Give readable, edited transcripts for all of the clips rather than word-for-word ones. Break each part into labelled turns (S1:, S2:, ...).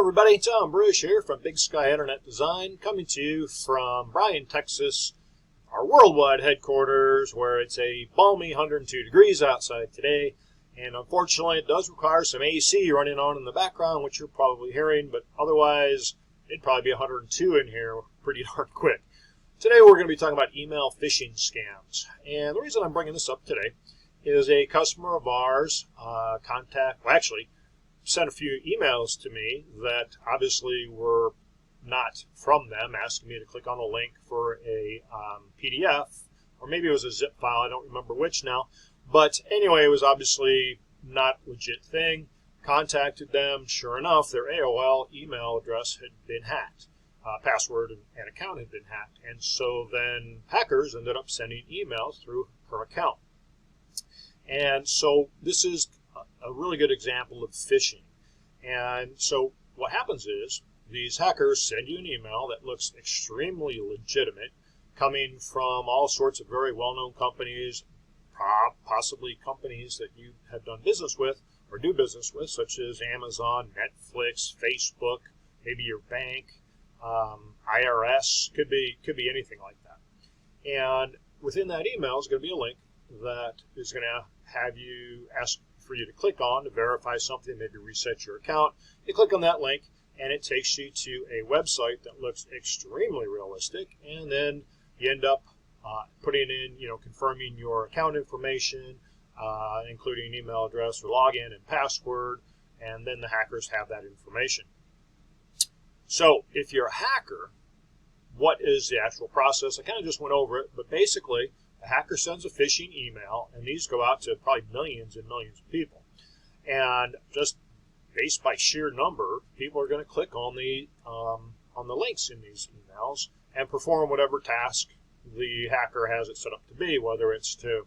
S1: everybody, Tom Bruce here from Big Sky Internet Design, coming to you from Bryan, Texas, our worldwide headquarters, where it's a balmy 102 degrees outside today, and unfortunately it does require some AC running on in the background, which you're probably hearing, but otherwise it'd probably be 102 in here pretty darn quick. Today we're going to be talking about email phishing scams, and the reason I'm bringing this up today is a customer of ours sent a few emails to me that obviously were not from them, asking me to click on a link for a PDF, or maybe it was a zip file, I don't remember which now. But anyway, it was obviously not a legit thing. Contacted them, sure enough, their AOL email address had been hacked. Password and account had been hacked. And so then hackers ended up sending emails through her account. And so this is a really good example of phishing. And so what happens is these hackers send you an email that looks extremely legitimate, coming from all sorts of very well-known companies, possibly companies that you have done business with or do business with, such as Amazon, Netflix, Facebook, maybe your bank, IRS, could be anything like that. And within that email is going to be a link that is going to have you ask for you to click on to verify something, maybe reset your account. You click on that link and it takes you to a website that looks extremely realistic, and then you end up putting in, confirming your account information, including email address or login and password, and then the hackers have that information. So if you're a hacker, what is the actual process? I kind of just went over it, but basically the hacker sends a phishing email, and these go out to probably millions and millions of people. And just based by sheer number, people are going to click on the links in these emails and perform whatever task the hacker has it set up to be, whether it's to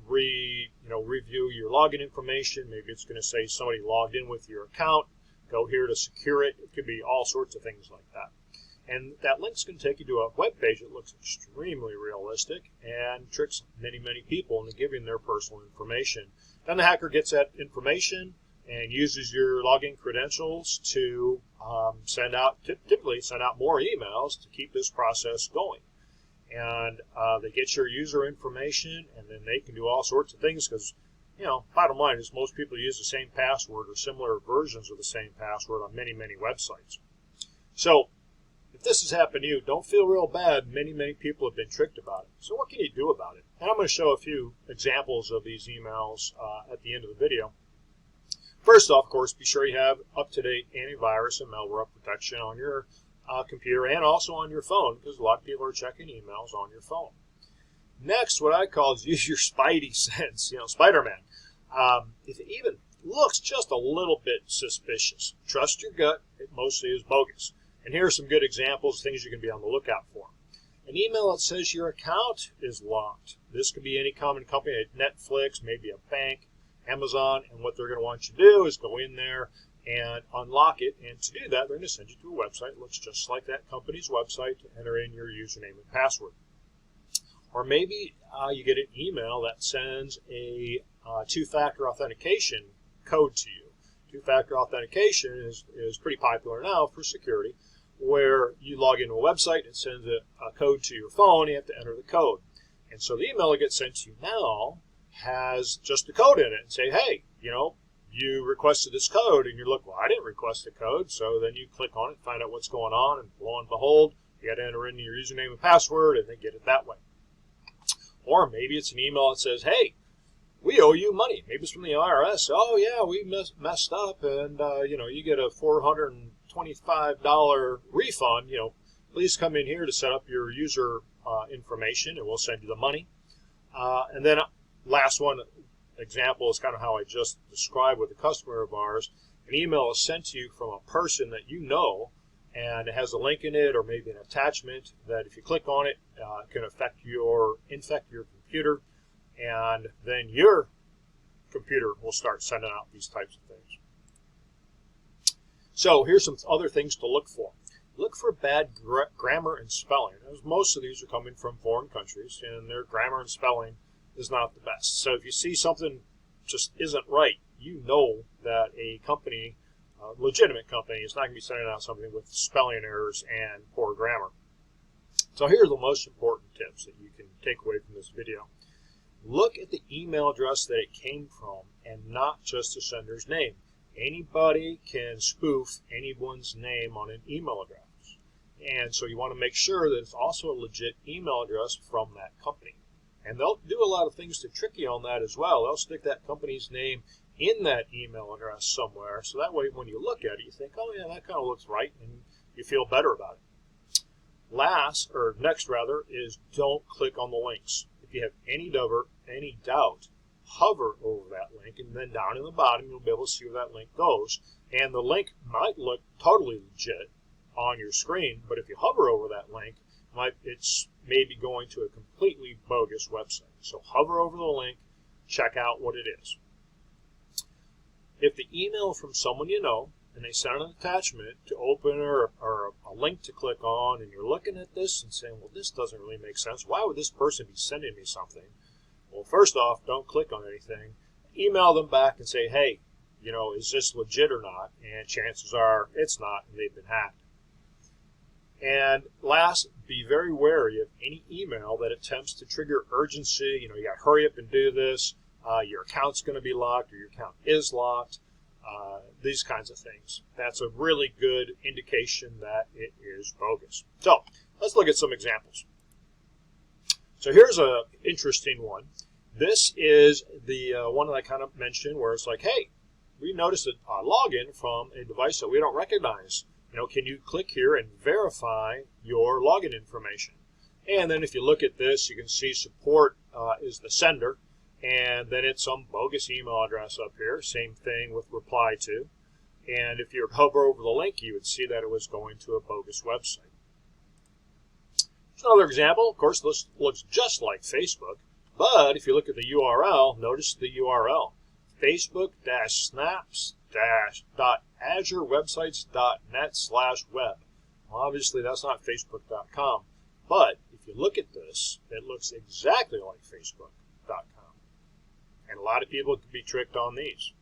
S1: review your login information. Maybe it's going to say somebody logged in with your account, go here to secure it. It could be all sorts of things like that. And that link's going to take you to a web page that looks extremely realistic and tricks many, many people into giving their personal information. Then the hacker gets that information and uses your login credentials to typically send out more emails to keep this process going. And they get your user information, and then they can do all sorts of things because, bottom line is most people use the same password or similar versions of the same password on many, many websites. So if this has happened to you, don't feel real bad. Many, many people have been tricked about it. So what can you do about it? And I'm going to show a few examples of these emails at the end of the video. First off, of course, be sure you have up-to-date antivirus and malware protection on your computer and also on your phone, because a lot of people are checking emails on your phone. Next, what I call is use your spidey sense, Spider-Man. If it even looks just a little bit suspicious, trust your gut. It mostly is bogus. And here are some good examples of things you can be on the lookout for. An email that says your account is locked. This could be any common company, like Netflix, maybe a bank, Amazon, and what they're going to want you to do is go in there and unlock it. And to do that, they're going to send you to a website that looks just like that company's website to enter in your username and password. Or maybe you get an email that sends a two-factor authentication code to you. Two-factor authentication is pretty popular now for security, where you log into a website, it sends a code to your phone, you have to enter the code. And so the email that gets sent to you now has just the code in it and say, hey, you requested this code, and you're like, well, I didn't request the code. So then you click on it, find out what's going on, and lo and behold, you got to enter in your username and password, and then get it that way. Or maybe it's an email that says, hey, we owe you money. Maybe it's from the IRS. Oh, yeah, we messed up, and, you get a $425 refund. Please come in here to set up your user information, and we'll send you the money. And then last one example is kind of how I just described with a customer of ours. An email is sent to you from a person that you know, and it has a link in it or maybe an attachment that if you click on it, can infect your computer, and then your computer will start sending out these types of things. So here's some other things to look for. Look for bad grammar and spelling, as most of these are coming from foreign countries, and their grammar and spelling is not the best. So if you see something just isn't right, you know that a company legitimate company. It's not going to be sending out something with spelling errors and poor grammar. So here are the most important tips that you can take away from this video. Look at the email address that it came from and not just the sender's name. Anybody can spoof anyone's name on an email address. And so you want to make sure that it's also a legit email address from that company. And they'll do a lot of things to trick you on that as well. They'll stick that company's name in that email address somewhere. So that way when you look at it, you think, oh yeah, that kind of looks right, and you feel better about it. Next is don't click on the links. If you have any doubt, hover over that link, and then down in the bottom you'll be able to see where that link goes. And the link might look totally legit on your screen, but if you hover over that link, it's maybe going to a completely bogus website. So hover over the link, check out what it is. If the email from someone you know, and they send an attachment to open or a link to click on, and you're looking at this and saying, well, this doesn't really make sense. Why would this person be sending me something? Well, first off, don't click on anything. Email them back and say, hey, is this legit or not? And chances are it's not, and they've been hacked. And last, be very wary of any email that attempts to trigger urgency. You got to hurry up and do this. Your account's going to be locked, or your account is locked. These kinds of things. That's a really good indication that it is bogus. So let's look at some examples. So here's an interesting one. This is the one that I kind of mentioned, where it's like, hey, we noticed a login from a device that we don't recognize. Can you click here and verify your login information? And then if you look at this, you can see support is the sender, and then it's some bogus email address up here. Same thing with reply to. And if you hover over the link, you would see that it was going to a bogus website. Here's another example. Of course, this looks just like Facebook, but if you look at the URL, notice the URL, facebook-snaps-azurewebsites.net/web. Well, obviously, that's not facebook.com, but if you look at this, it looks exactly like facebook.com. And a lot of people can be tricked on these.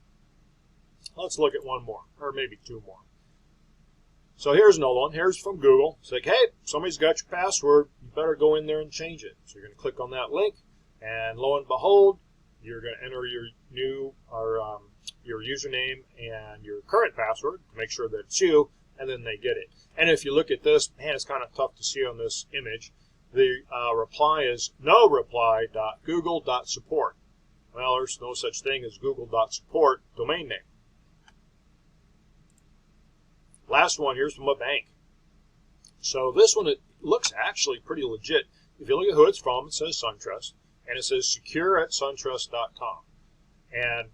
S1: Let's look at one more, or maybe two more. So here's another one. Here's from Google. It's like, hey, somebody's got your password. You better go in there and change it. So you're going to click on that link, and lo and behold, you're going to enter your your username and your current password to make sure that it's you, and then they get it. And if you look at this, man, it's kind of tough to see on this image. The reply is noreply.google.support. Well, there's no such thing as google.support domain name. Last one, here's from a bank. So this one, it looks actually pretty legit. If you look at who it's from, it says SunTrust, and it says secure@suntrust.com. And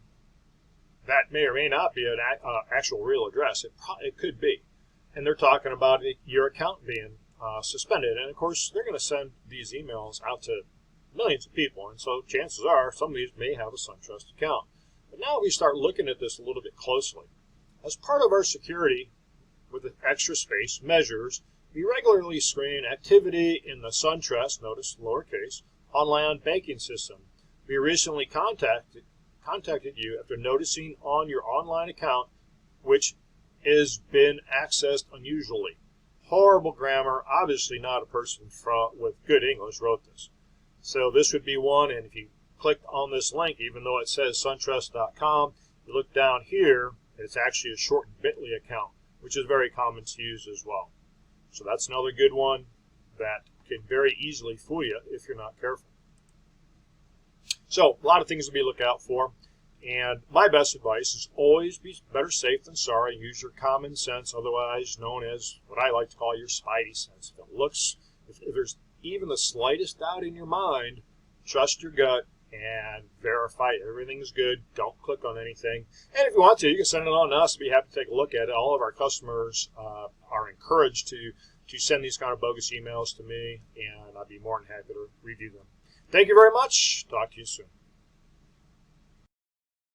S1: that may or may not be an actual real address. It could be. And they're talking about your account being suspended. And, of course, they're going to send these emails out to millions of people. And so chances are some of these may have a SunTrust account. But now we start looking at this a little bit closely. As part of our security with the extra space measures, we regularly screen activity in the SunTrust, notice lowercase, online banking system. We recently contacted you after noticing on your online account which has been accessed unusually. Horrible grammar. Obviously not a person with good English wrote this. So this would be one, and if you clicked on this link, even though it says suntrust.com, you look down here, it's actually a shortened Bitly account, which is very common to use as well. So that's another good one that can very easily fool you if you're not careful. So a lot of things to be looked out for. And my best advice is always be better safe than sorry. Use your common sense, otherwise known as what I like to call your spidey sense. If there's even the slightest doubt in your mind, trust your gut and verify everything's good. Don't click on anything. And if you want to, you can send it on to us. We'd be happy to take a look at it. All of our customers are encouraged to send these kind of bogus emails to me, and I'd be more than happy to review them. Thank you very much. Talk to you soon.